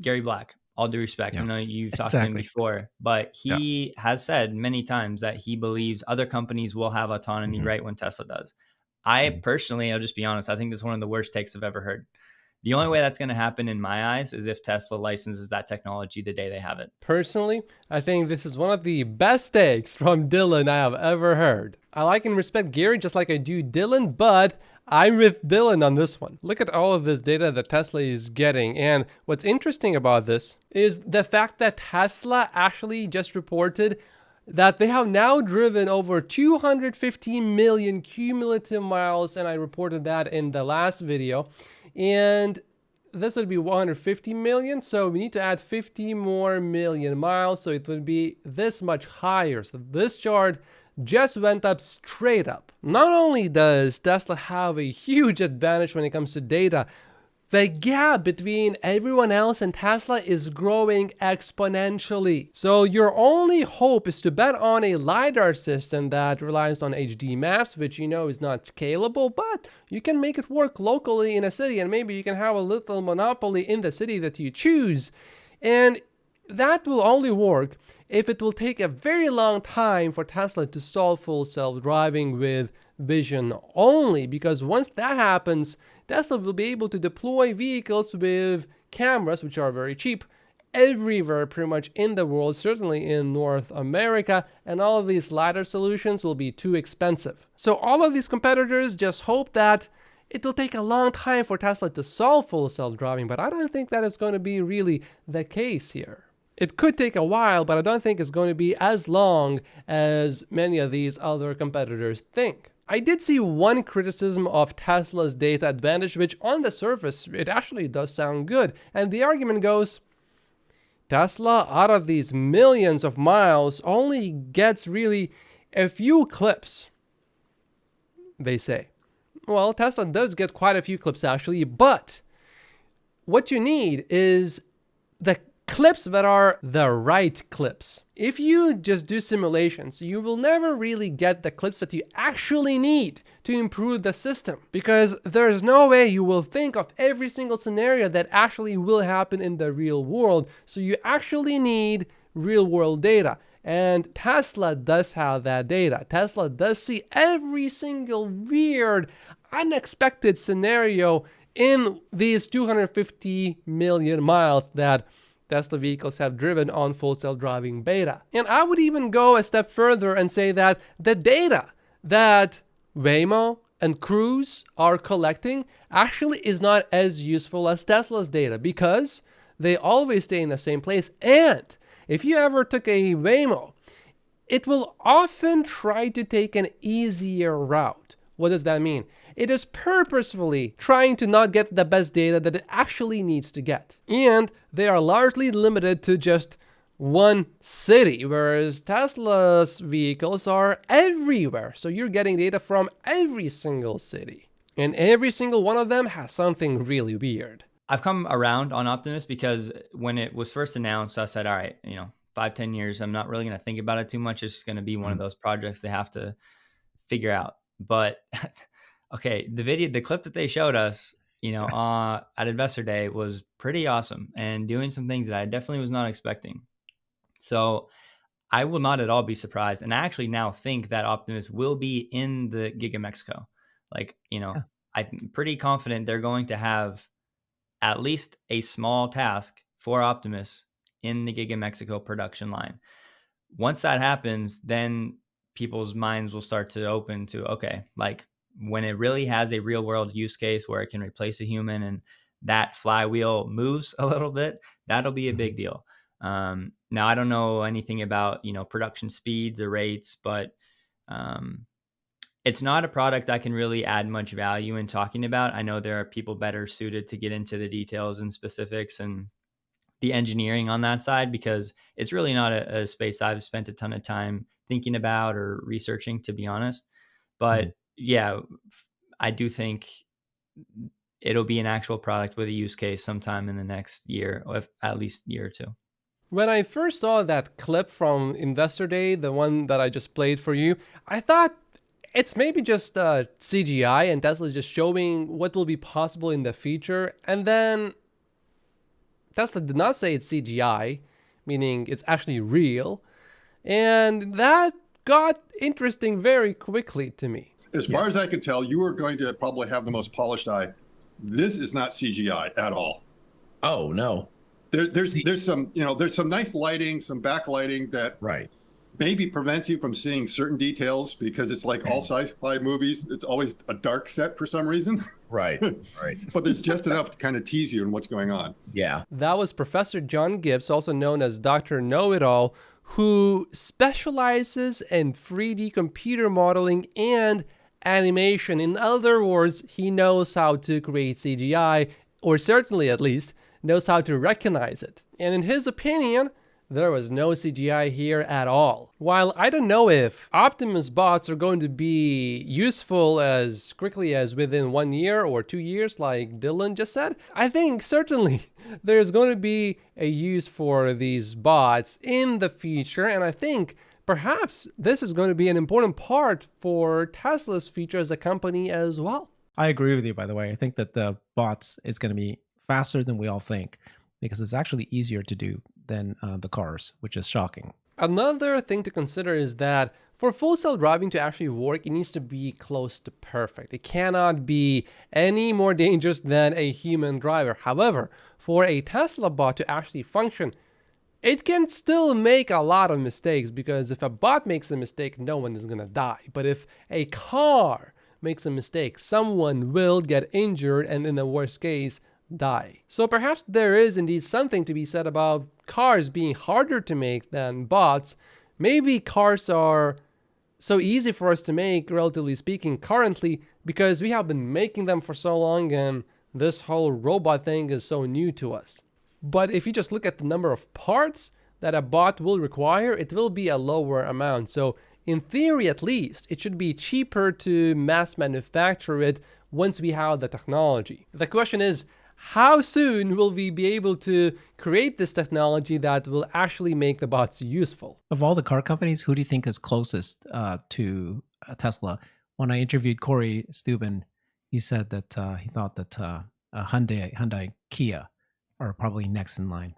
Gary Black, all due respect. I Yeah, know you've talked to him exactly. before, but Yeah. he has said many times that he believes other companies will have autonomy Mhm. right when Tesla does. I Mhm. personally, I'll just be honest, I think this is one of the worst takes I've ever heard. The only way that's going to happen in my eyes is if Tesla licenses that technology the day they have it. Personally, I think this is one of the best takes from Dillon I have ever heard. I like and respect Gary just like I do Dillon, but I'm with Dillon on this one. Look at all of this data that Tesla is getting, and what's interesting about this is the fact that Tesla actually just reported that they have now driven over 250 million cumulative miles, and I reported that in the last video. And this would be 150 million, so we need to add 50 more million miles, so it would be this much higher. So this chart just went up straight up. Not only does Tesla have a huge advantage when it comes to data, the gap between everyone else and Tesla is growing exponentially. So your only hope is to bet on a LiDAR system that relies on HD maps, which you know is not scalable, but you can make it work locally in a city, and maybe you can have a little monopoly in the city that you choose. And that will only work if it will take a very long time for Tesla to solve full self-driving with vision only, because once that happens, Tesla will be able to deploy vehicles with cameras, which are very cheap, everywhere pretty much in the world, certainly in North America, and all of these LiDAR solutions will be too expensive. So all of these competitors just hope that it will take a long time for Tesla to solve full self-driving, but I don't think that is going to be really the case here. It could take a while, but I don't think it's going to be as long as many of these other competitors think. I did see one criticism of Tesla's data advantage, which on the surface, it actually does sound good. And the argument goes, Tesla, out of these millions of miles, only gets really a few clips, they say. Well, Tesla does get quite a few clips actually, but what you need is the clips that are the right clips. If you just do simulations, you will never really get the clips that you actually need to improve the system, because there's no way you will think of every single scenario that actually will happen in the real world. So you actually need real world data. And Tesla does have that data. Tesla does see every single weird, unexpected scenario in these 250 million miles that Tesla vehicles have driven on full self-driving beta. And I would even go a step further and say that the data that Waymo and Cruise are collecting actually is not as useful as Tesla's data, because they always stay in the same place. And if you ever took a Waymo, it will often try to take an easier route. What does that mean? It is purposefully trying to not get the best data that it actually needs to get. And they are largely limited to just one city, whereas Tesla's vehicles are everywhere. So you're getting data from every single city. And every single one of them has something really weird. I've come around on Optimus because when it was first announced, I said, all right, 5-10 years, I'm not really going to think about it too much. It's going to be one of Mhm. those projects they have to figure out. But okay, the clip that they showed us, at Investor Day was pretty awesome and doing some things that I definitely was not expecting. So I will not at all be surprised. And I actually now think that Optimus will be in the Giga Mexico. Like, Yeah. I'm pretty confident they're going to have at least a small task for Optimus in the Giga Mexico production line. Once that happens, then people's minds will start to open to, okay, like when it really has a real world use case where it can replace a human and that flywheel moves a little bit, that'll be a Mhm. big deal. Now I don't know anything about, production speeds or rates, but um, it's not a product I can really add much value in talking about. I know there are people better suited to get into the details and specifics and the engineering on that side, because it's really not a space I've spent a ton of time thinking about or researching, to be honest. Mhm. But yeah, I do think it'll be an actual product with a use case sometime in the next year, or at least year or two. When I first saw that clip from Investor Day, the one that I just played for you, I thought it's maybe just CGI and Tesla just showing what will be possible in the future. And then Tesla did not say it's CGI, meaning it's actually real. And that got interesting very quickly to me. As Yeah. far as I can tell, you are going to probably have the most polished eye. This is not CGI at all. Oh no. There's some there's some nice lighting, some backlighting that Right. maybe prevents you from seeing certain details because it's like all sci-fi movies. It's always a dark set for some reason. Right. Right. But there's just enough to kind of tease you in what's going on. Yeah. That was Professor John Gibbs, also known as Dr. Know-It-All, who specializes in 3D computer modeling and animation. In other words, he knows how to create CGI, or certainly at least knows how to recognize it. And in his opinion, there was no CGI here at all. While I don't know if Optimus bots are going to be useful as quickly as within 1 year or 2 years, like Dillon just said, I think certainly there's going to be a use for these bots in the future. And I think perhaps this is going to be an important part for Tesla's future as a company as well. I agree with you, by the way. I think that the bots is going to be faster than we all think because it's actually easier to do than the cars, which is shocking. Another thing to consider is that for full self-driving to actually work, it needs to be close to perfect. It cannot be any more dangerous than a human driver. However, for a Tesla bot to actually function, it can still make a lot of mistakes, because if a bot makes a mistake, no one is going to die. But if a car makes a mistake, someone will get injured and in the worst case, die. So perhaps there is indeed something to be said about cars being harder to make than bots. Maybe cars are so easy for us to make, relatively speaking, currently, because we have been making them for so long and this whole robot thing is so new to us. But if you just look at the number of parts that a bot will require, it will be a lower amount. So in theory, at least, it should be cheaper to mass manufacture it once we have the technology. The question is, how soon will we be able to create this technology that will actually make the bots useful? Of all the car companies, who do you think is closest to Tesla? When I interviewed Corey Steuben, he said that he thought that Hyundai, Kia are probably next in line.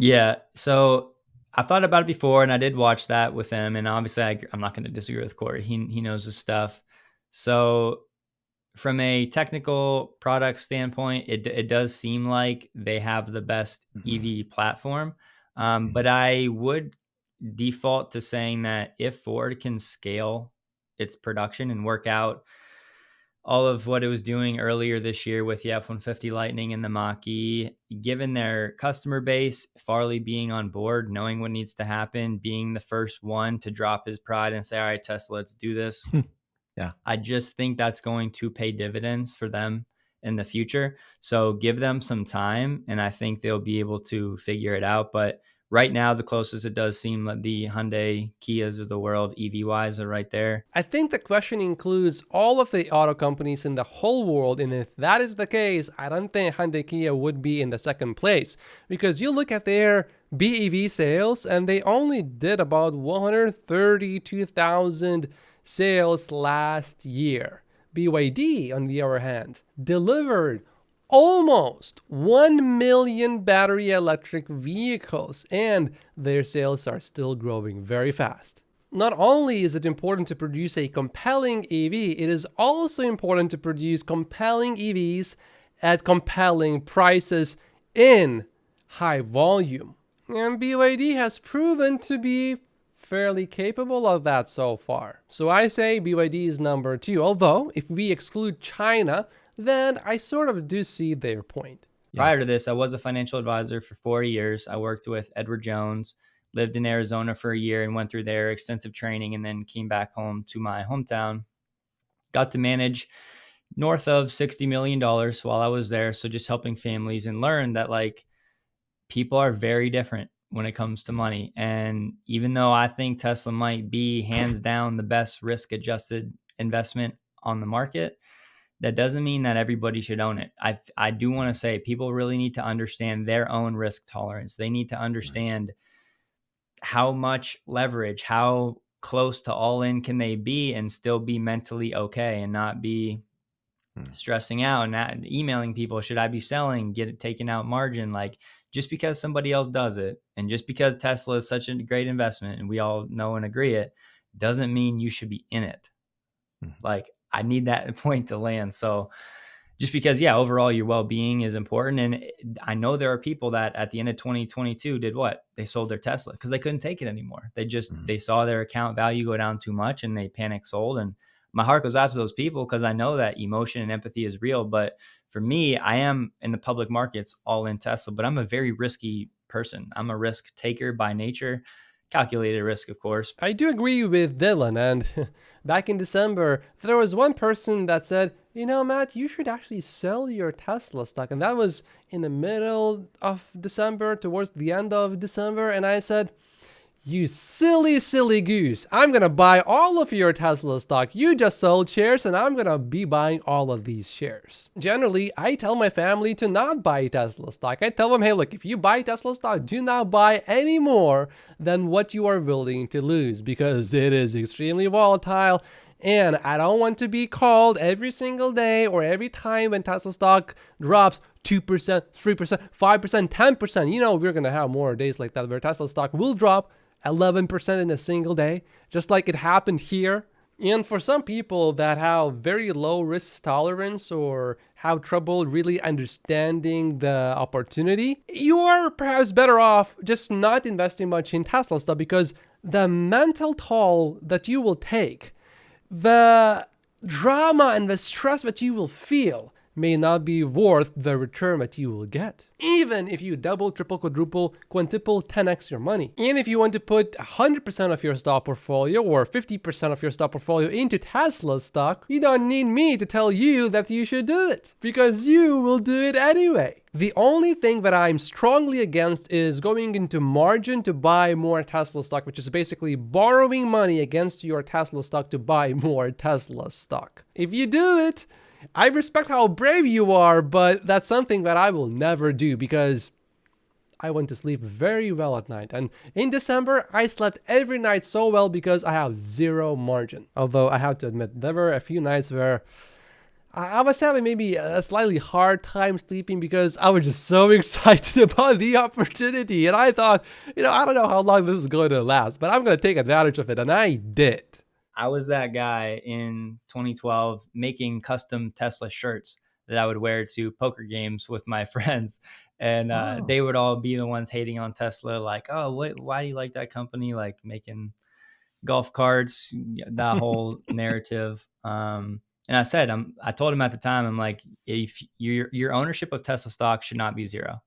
Yeah, so I've thought about it before, and I did watch that with him, and obviously I'm not going to disagree with Corey. He knows his stuff. So from a technical product standpoint, it does seem like they have the best EV platform. But I would default to saying that if Ford can scale its production and work out all of what it was doing earlier this year with the F-150 Lightning and the Mach-E, given their customer base, Farley being on board, knowing what needs to happen, being the first one to drop his pride and say, all right, Tesla, let's do this. Yeah. I just think that's going to pay dividends for them in the future. So give them some time, and I think they'll be able to figure it out. But right now, the closest it does seem like the Hyundai, Kias of the world, EV-wise, are right there. I think the question includes all of the auto companies in the whole world, and if that is the case, I don't think Hyundai Kia would be in the second place, because you look at their BEV sales, and they only did about 132,000 sales last year. BYD, on the other hand, delivered almost 1 million battery electric vehicles, and their sales are still growing very fast. Not only is it important to produce a compelling EV, it is also important to produce compelling EVs at compelling prices in high volume. And BYD has proven to be fairly capable of that so far. So I say BYD is number 2, although if we exclude China, then I sort of do see their point. Yeah. Prior to this, I was a financial advisor for 4 years. I worked with Edward Jones, lived in Arizona for a year and went through their extensive training, and then came back home to my hometown. Got to manage north of $60 million while I was there. So just helping families, and learned that like people are very different when it comes to money. And even though I think Tesla might be hands down the best risk adjusted investment on the market, that doesn't mean that everybody should own it. I do want to say people really need to understand their own risk tolerance. They need to understand how much leverage, how close to all in can they be and still be mentally okay and not be stressing out and emailing people, should I be selling, get it taken out margin? Like, just because somebody else does it, and just because Tesla is such a great investment and we all know and agree it, doesn't mean you should be in it. Like, I need that point to land. So just because, yeah, overall your well-being is important. And I know there are people that at the end of 2022 did what? They sold their Tesla because they couldn't take it anymore. They saw their account value go down too much and they panic sold. And my heart goes out to those people because I know that emotion and empathy is real. But for me, I am in the public markets all in Tesla, but I'm a very risky person. I'm a risk taker by nature, calculated risk, of course. I do agree with Dillon, and back in December, there was one person that said, you know, Matt, you should actually sell your Tesla stock. And that was in the middle of December, towards the end of December. And I said, you silly, silly goose. I'm going to buy all of your Tesla stock. You just sold shares and I'm going to be buying all of these shares. Generally, I tell my family to not buy Tesla stock. I tell them, hey, look, if you buy Tesla stock, do not buy any more than what you are willing to lose because it is extremely volatile. And I don't want to be called every single day or every time when Tesla stock drops 2%, 3%, 5%, 10%. You know, we're going to have more days like that where Tesla stock will drop 11% in a single day, just like it happened here. And for some people that have very low risk tolerance or have trouble really understanding the opportunity, you are perhaps better off just not investing much in Tesla stock because the mental toll that you will take, the drama and the stress that you will feel may not be worth the return that you will get. Even if you double, triple, quadruple, quintuple, 10x your money. And if you want to put 100% of your stock portfolio or 50% of your stock portfolio into Tesla stock, you don't need me to tell you that you should do it because you will do it anyway. The only thing that I'm strongly against is going into margin to buy more Tesla stock, which is basically borrowing money against your Tesla stock to buy more Tesla stock. If you do it, I respect how brave you are, but that's something that I will never do because I want to sleep very well at night. And in December, I slept every night so well because I have zero margin. Although I have to admit, there were a few nights where I was having maybe a slightly hard time sleeping because I was just so excited about the opportunity. And I thought, you know, I don't know how long this is going to last, but I'm going to take advantage of it. And I did. I was that guy in 2012 making custom Tesla shirts that I would wear to poker games with my friends. And they would all be the ones hating on Tesla, like, oh, why do you like that company? Like making golf carts, that whole narrative. And I said, I told him at the time, I'm like, if your ownership of Tesla stock should not be zero.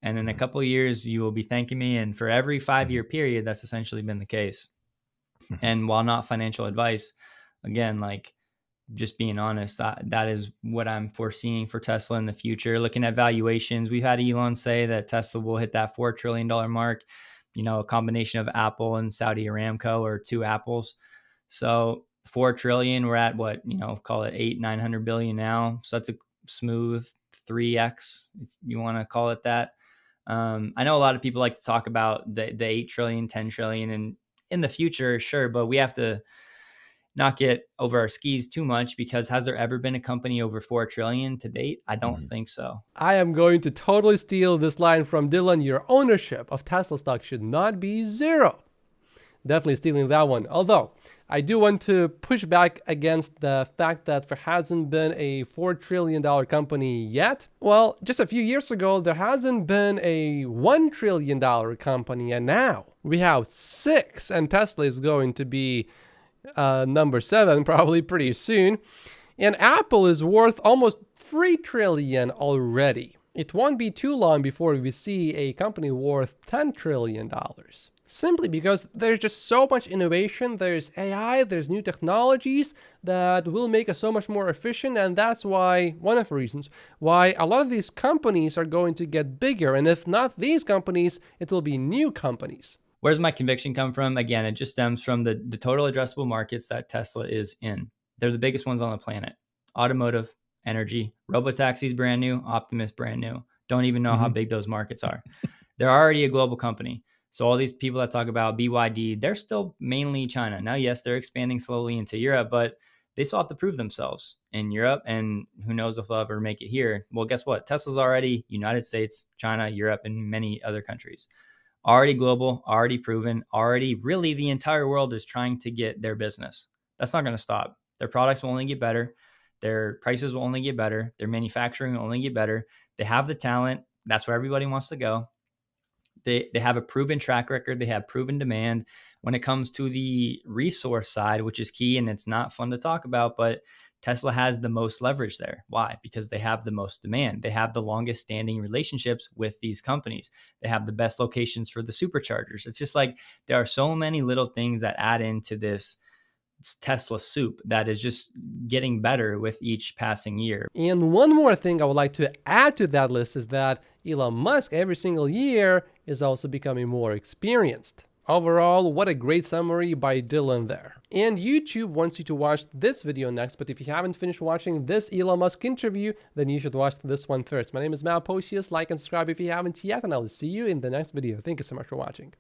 And in a couple of years, you will be thanking me. And for every 5-year period, that's essentially been the case. And while not financial advice, again, like just being honest, that is what I'm foreseeing for Tesla in the future. Looking at valuations, we've had Elon say that Tesla will hit that $4 trillion mark, you know, a combination of Apple and Saudi Aramco or two Apples. So 4 trillion, we're at what, you know, call it 900 billion now. So that's a smooth 3x, if you want to call it that. I know a lot of people like to talk about the 8 trillion, 10 trillion, and in the future, sure, but we have to not get over our skis too much because has there ever been a company over 4 trillion to date? I don't think so. I am going to totally steal this line from Dillon. Your ownership of Tesla stock should not be zero. Definitely stealing that one. Although I do want to push back against the fact that there hasn't been a $4 trillion company yet. Well, just a few years ago, there hasn't been a $1 trillion company, and now we have 6, and Tesla is going to be number 7 probably pretty soon. And Apple is worth almost 3 trillion already. It won't be too long before we see a company worth $10 trillion. Simply because there's just so much innovation, there's AI, there's new technologies that will make us so much more efficient, and that's why, one of the reasons, why a lot of these companies are going to get bigger, and if not these companies, it will be new companies. Where's my conviction come from? Again, it just stems from the total addressable markets that Tesla is in. They're the biggest ones on the planet. Automotive, energy, robotaxis brand new, Optimus brand new. Don't even know how big those markets are. They're already a global company. So all these people that talk about BYD, they're still mainly China. Now, yes, they're expanding slowly into Europe, but they still have to prove themselves in Europe, and who knows if they'll ever make it here. Well, guess what? Tesla's already United States, China, Europe, and many other countries. Already global, already proven, already really the entire world is trying to get their business. That's not going to stop. Their products will only get better. Their prices will only get better. Their manufacturing will only get better. They have the talent. That's where everybody wants to go. They have a proven track record. They have proven demand. When it comes to the resource side, which is key, and it's not fun to talk about, but Tesla has the most leverage there. Why? Because they have the most demand. They have the longest standing relationships with these companies. They have the best locations for the superchargers. It's just like there are so many little things that add into this Tesla soup that is just getting better with each passing year. And one more thing I would like to add to that list is that Elon Musk every single year is also becoming more experienced. Overall, what a great summary by Dillon there. And YouTube wants you to watch this video next, but if you haven't finished watching this Elon Musk interview, then you should watch this one first. My name is Mal Posius. Like and subscribe if you haven't yet, and I will see you in the next video. Thank you so much for watching.